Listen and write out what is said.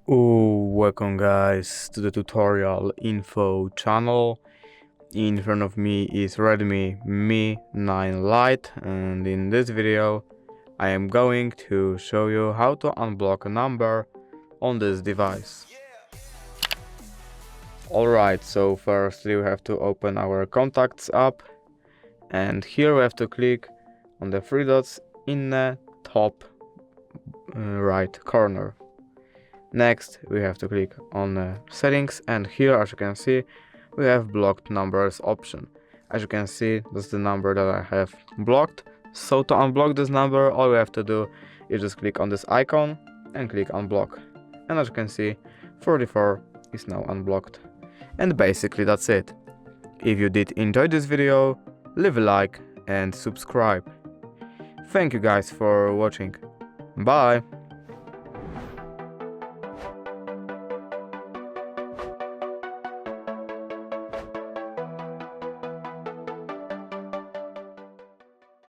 Welcome guys to the tutorial info channel. In front of me is Redmi Mi 9 Lite, and in this video I am going to show you how to unblock a number on this device. Alright, so firstly we have to open our contacts app, and here we have to click on the three dots in the top right corner. Next, we have to click on settings, and here, as you can see, we have blocked numbers option. As you can see, that's the number that I have blocked. So to unblock this number, all we have to do is just click on this icon and click unblock. And as you can see, 44 is now unblocked. And basically that's it. If you did enjoy this video, leave a like and subscribe. Thank you guys for watching. Bye!